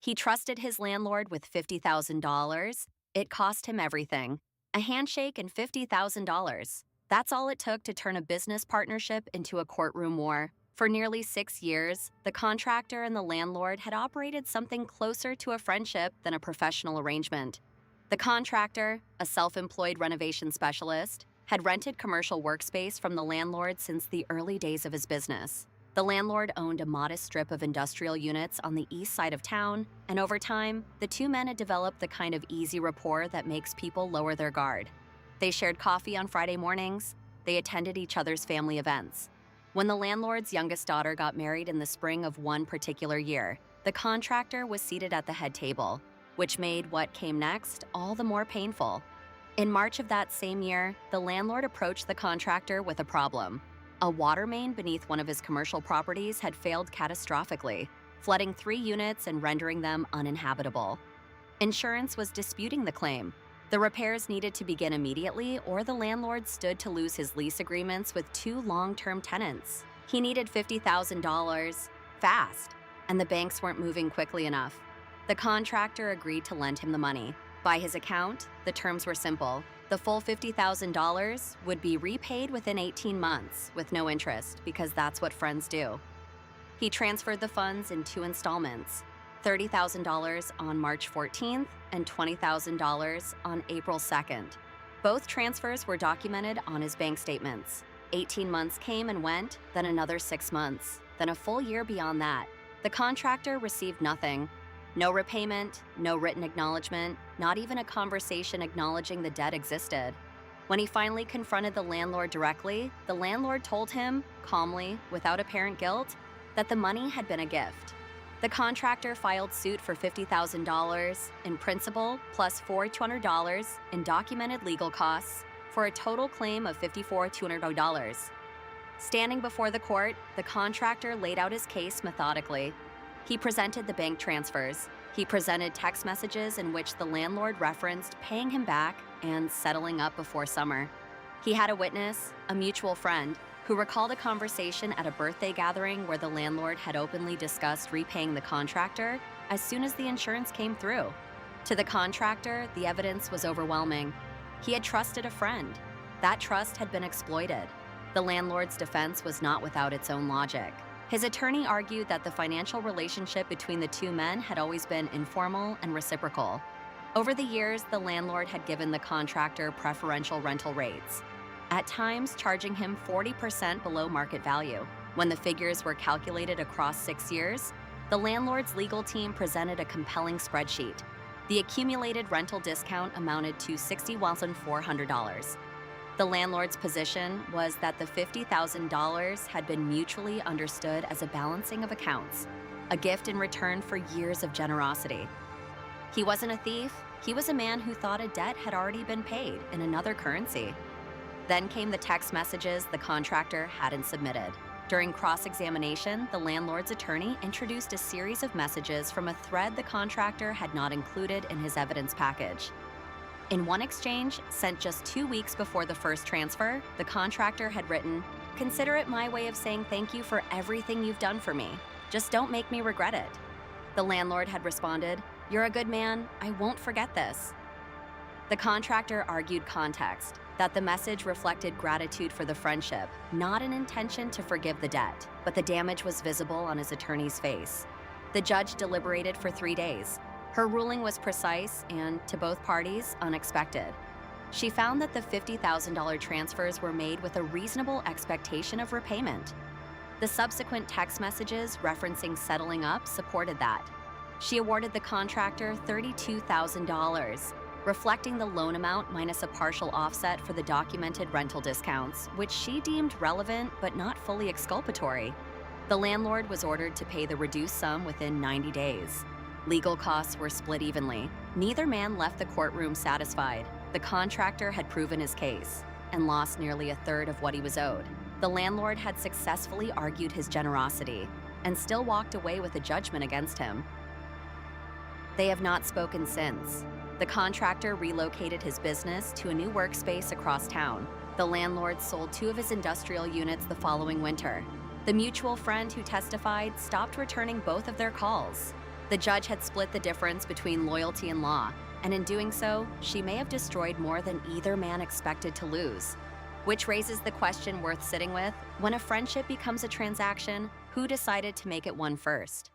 He trusted his landlord with $50,000. It cost him everything. A handshake and $50,000. That's all it took to turn a business partnership into a courtroom war. For nearly 6 years, the contractor and the landlord had operated something closer to a friendship than a professional arrangement. The contractor, a self-employed renovation specialist, had rented commercial workspace from the landlord since the early days of his business. The landlord owned a modest strip of industrial units on the east side of town, and over time, the two men had developed the kind of easy rapport that makes people lower their guard. They shared coffee on Friday mornings. They attended each other's family events. When the landlord's youngest daughter got married in the spring of one particular year, the contractor was seated at the head table, which made what came next all the more painful. In March of that same year, the landlord approached the contractor with a problem. A water main beneath one of his commercial properties had failed catastrophically, flooding 3 units and rendering them uninhabitable. Insurance was disputing the claim. The repairs needed to begin immediately, or the landlord stood to lose his lease agreements with 2 long-term tenants. He needed $50,000 fast, and the banks weren't moving quickly enough. The contractor agreed to lend him the money. By his account, the terms were simple. The full $50,000 would be repaid within 18 months with no interest, because that's what friends do. He transferred the funds in 2 installments, $30,000 on March 14th and $20,000 on April 2nd. Both transfers were documented on his bank statements. 18 months came and went, then another 6 months, then a full year beyond that. The contractor received nothing. No repayment, no written acknowledgement, not even a conversation acknowledging the debt existed. When he finally confronted the landlord directly, the landlord told him, calmly, without apparent guilt, that the money had been a gift. The contractor filed suit for $50,000 in principal plus $4,200 in documented legal costs for a total claim of $54,200. Standing before the court, the contractor laid out his case methodically. He presented the bank transfers. He presented text messages in which the landlord referenced paying him back and settling up before summer. He had a witness, a mutual friend, who recalled a conversation at a birthday gathering where the landlord had openly discussed repaying the contractor as soon as the insurance came through. To the contractor, the evidence was overwhelming. He had trusted a friend. That trust had been exploited. The landlord's defense was not without its own logic. His attorney argued that the financial relationship between the two men had always been informal and reciprocal. Over the years, the landlord had given the contractor preferential rental rates, at times charging him 40% below market value. When the figures were calculated across 6 years, the landlord's legal team presented a compelling spreadsheet. The accumulated rental discount amounted to $61,400. The landlord's position was that the $50,000 had been mutually understood as a balancing of accounts, a gift in return for years of generosity. He wasn't a thief. He was a man who thought a debt had already been paid in another currency. Then came the text messages the contractor hadn't submitted. During cross-examination, the landlord's attorney introduced a series of messages from a thread the contractor had not included in his evidence package. In one exchange, sent just 2 weeks before the first transfer, the contractor had written, "Consider it my way of saying thank you for everything you've done for me. Just don't make me regret it." The landlord had responded, "You're a good man. I won't forget this." The contractor argued context, that the message reflected gratitude for the friendship, not an intention to forgive the debt, but the damage was visible on his attorney's face. The judge deliberated for 3 days. Her ruling was precise and, to both parties, unexpected. She found that the $50,000 transfers were made with a reasonable expectation of repayment. The subsequent text messages referencing settling up supported that. She awarded the contractor $32,000, reflecting the loan amount minus a partial offset for the documented rental discounts, which she deemed relevant but not fully exculpatory. The landlord was ordered to pay the reduced sum within 90 days. Legal costs were split evenly. Neither man left the courtroom satisfied. The contractor had proven his case and lost nearly a third of what he was owed. The landlord had successfully argued his generosity and still walked away with a judgment against him. They have not spoken since. The contractor relocated his business to a new workspace across town. The landlord sold 2 of his industrial units the following winter. The mutual friend who testified stopped returning both of their calls. The judge had split the difference between loyalty and law, and in doing so, she may have destroyed more than either man expected to lose. Which raises the question worth sitting with: when a friendship becomes a transaction, who decided to make it one first?